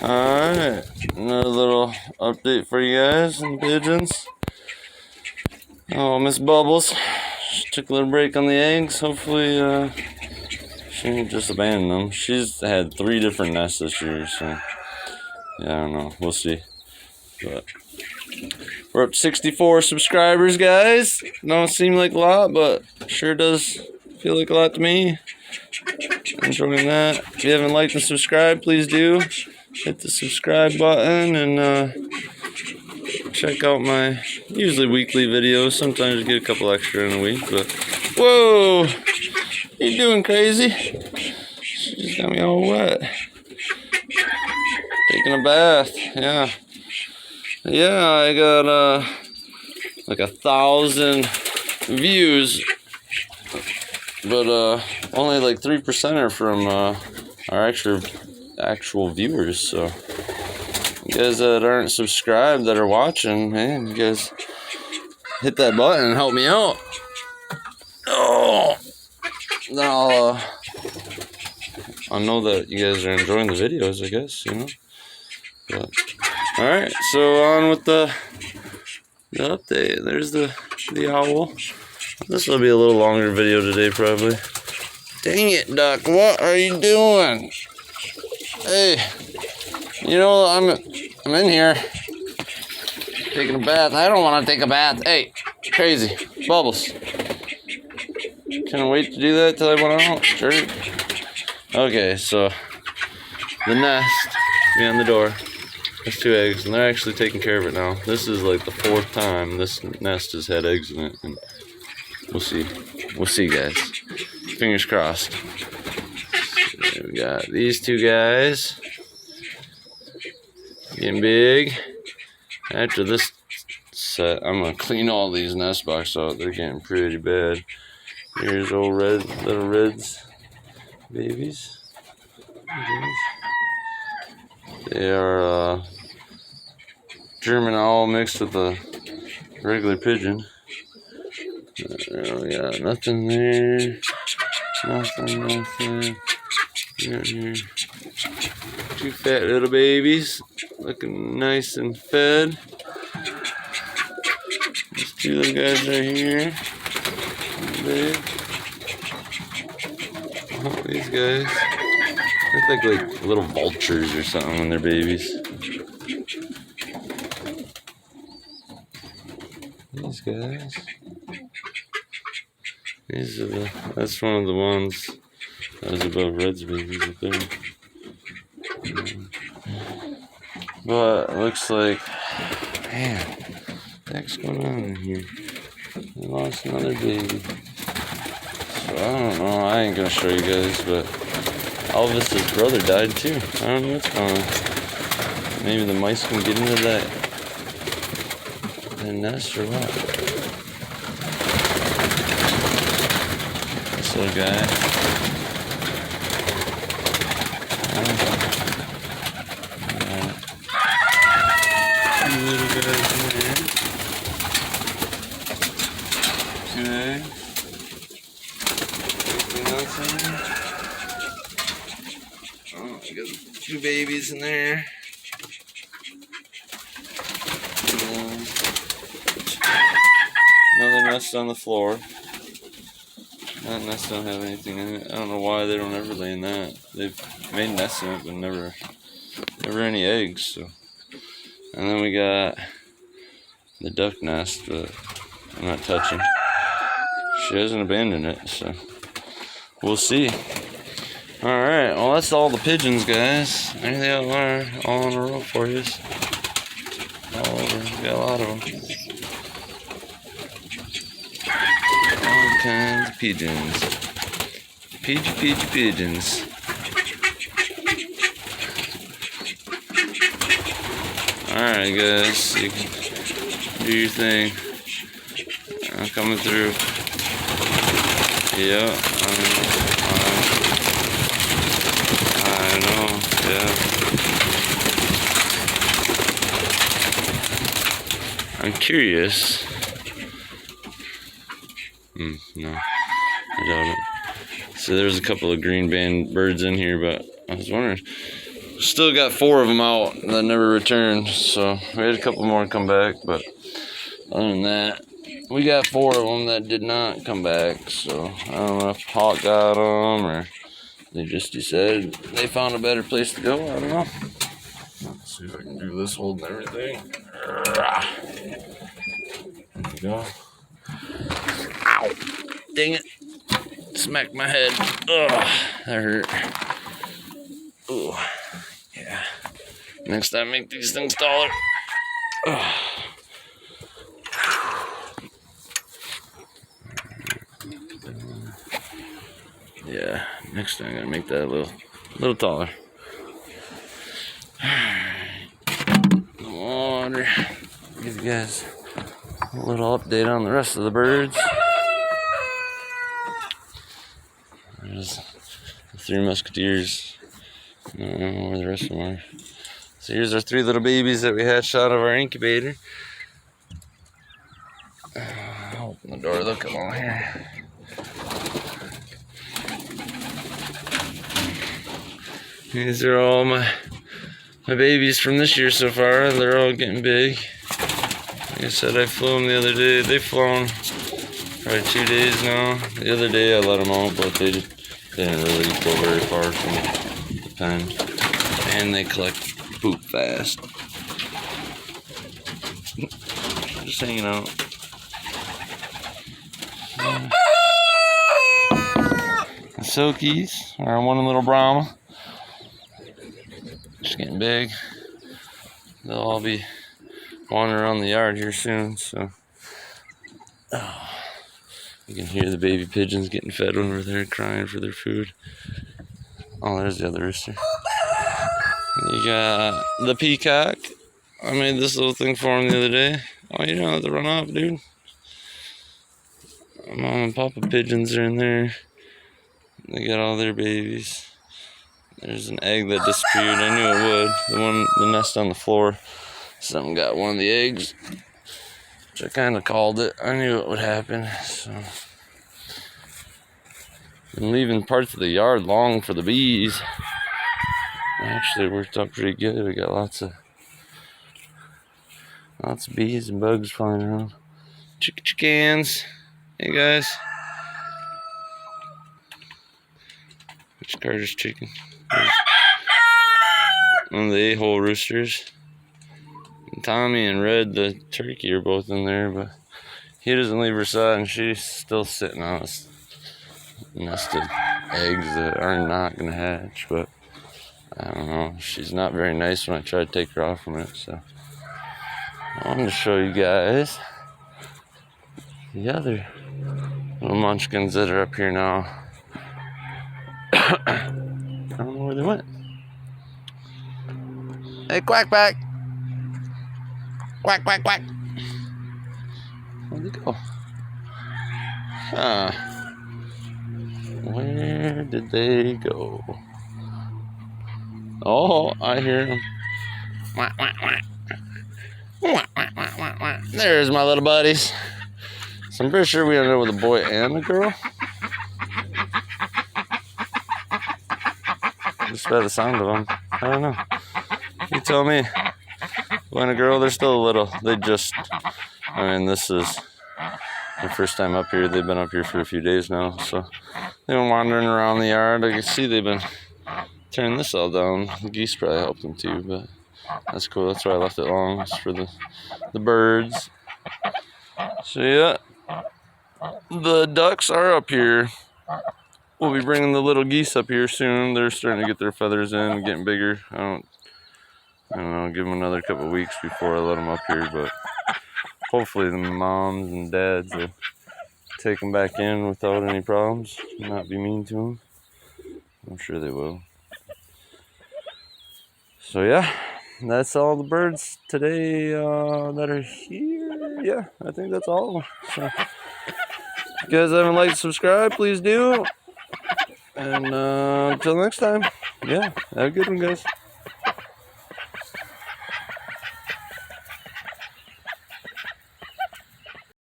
Alright, another little update for you guys and pigeons. Oh, Miss Bubbles, she took a little break on the eggs. Hopefully, she didn't just abandon them. She's had 3 different nests this year, so yeah, I don't know. We'll see. But we're up to 64 subscribers, guys. Don't seem like a lot, but sure does feel like a lot to me. Enjoying that. If you haven't liked and subscribed, please do. Hit the subscribe button and check out my usually weekly videos. Sometimes I get a couple extra in a week, but whoa! You doing crazy? She just got me all wet. Taking a bath, yeah. Yeah, I got like 1,000 views, but only like 3% are from our actual viewers. So you guys that aren't subscribed that are watching, man, you guys hit that button and help me out. Oh, then I'll know that you guys are enjoying the videos, I guess, you know. But alright, so on with the update. There's the owl. This will be a little longer video today, probably. Dang it, Duck! What are you doing? Hey, you know I'm in here taking a bath. I don't want to take a bath. Hey, crazy Bubbles. Can I wait to do that till I went out? Sure. Okay, so the nest behind the door. There's 2 eggs, and they're actually taking care of it now. This is like the 4th time this nest has had eggs in it, and we'll see. We'll see, guys. Fingers crossed. So we got these 2 guys getting big. After this set, I'm gonna clean all these nest boxes out. They're getting pretty bad. Here's old little Reds babies. They are German owl mixed with a regular pigeon. We got nothing there. Nothing. Here. 2 fat little babies, looking nice and fed. These 2 little guys right here. Big. Oh, these guys look like little vultures or something when they're babies. These guys. These are that's one of the ones that was above Red's babies up there. But it looks like, man, what the heck's going on in here? We lost another baby. So I don't know, I ain't gonna show you guys, but Elvis's brother died too. I don't know what's going on. Maybe the mice can get into that nest or what? This little guy. Two little guys in there. Okay. Anything else in there? Oh, I got 2 babies in there. Another nest on the floor. That nest don't have anything in it. I don't know why they don't ever lay in that. They've made nests in it, but never any eggs. So, and then we got the duck nest, but I'm not touching. She hasn't abandoned it, so we'll see. All right, well that's all the pigeons, guys. Anything out there, all in a row for you. All over. We got a lot of them. All kinds of pigeons. Pigeons. Alright, guys, you can do your thing. I'm coming through. Yeah, I know, yeah. I'm curious. No, I doubt it. So there's a couple of green band birds in here, but I was wondering, still got 4 of them out that never returned. So we had a couple more come back, but other than that, we got 4 of them that did not come back. So I don't know if Hawk got them or they just decided they found a better place to go. I don't know. Let's see if I can do this holding everything. There we go. Ow! Dang it! Smacked my head. Ugh, that hurt. Ooh, yeah. Next time, make these things taller. Ugh. Yeah, next time I'm gonna make that a little taller. The water. Give you guys a little update on the rest of the birds. There's the 3 musketeers. I don't know where the rest of them are. So here's our 3 little babies that we hatched out of our incubator. I'll open the door, they'll come on here. These are all my babies from this year so far. They're all getting big. Like I said, I flew them the other day. They've flown probably 2 days now. The other day I let them out, but they didn't really go very far from the pen. And they collect poop fast. Just hanging out. The Silkies are one little Brahma. Just getting big. They'll all be wandering around the yard here soon, so you can hear the baby pigeons getting fed over there, crying for their food. Oh, there's the other rooster. You got the peacock. I made this little thing for him the other day. Oh, you don't have to run off, dude. Mom and Papa pigeons are in there. They got all their babies. There's an egg that disappeared. I knew it would. The nest on the floor. Something got one of the eggs. Which I kind of called it. I knew it would happen. So, been leaving parts of the yard long for the bees. Actually, it worked out pretty good. We got lots of bees and bugs flying around. Chickens. Hey guys. Which Carter's chicken? One of the a-hole roosters. And Tommy and Red, the turkey, are both in there, but he doesn't leave her side, and she's still sitting on us nested eggs that are not going to hatch. But I don't know. She's not very nice when I try to take her off from it. So I wanted to show you guys the other little munchkins that are up here now. I don't know where they went. Hey, quack back. Quack, quack, quack. Where'd they go? Where did they go? Oh, I hear them. Quack, quack, quack. Quack, quack, quack, quack, quack. There's my little buddies. So I'm pretty sure we ended up with a boy and a girl. Just by the sound of them. I don't know. You tell me. Boy and a girl, they're still a little. This is the first time up here. They've been up here for a few days now. So they've been wandering around the yard. I can see they've been turning this all down. The geese probably helped them too, but that's cool. That's why I left it long. It's for the birds. So yeah, the ducks are up here. We'll be bringing the little geese up here soon. They're starting to get their feathers in and getting bigger. I don't know, give them another couple of weeks before I let them up here, but hopefully the moms and dads will take them back in without any problems and not be mean to them. I'm sure they will. So yeah, that's all the birds today that are here. Yeah, I think that's all of them. So, if you guys haven't liked and subscribed, please do. And until next time, yeah, have a good one, guys.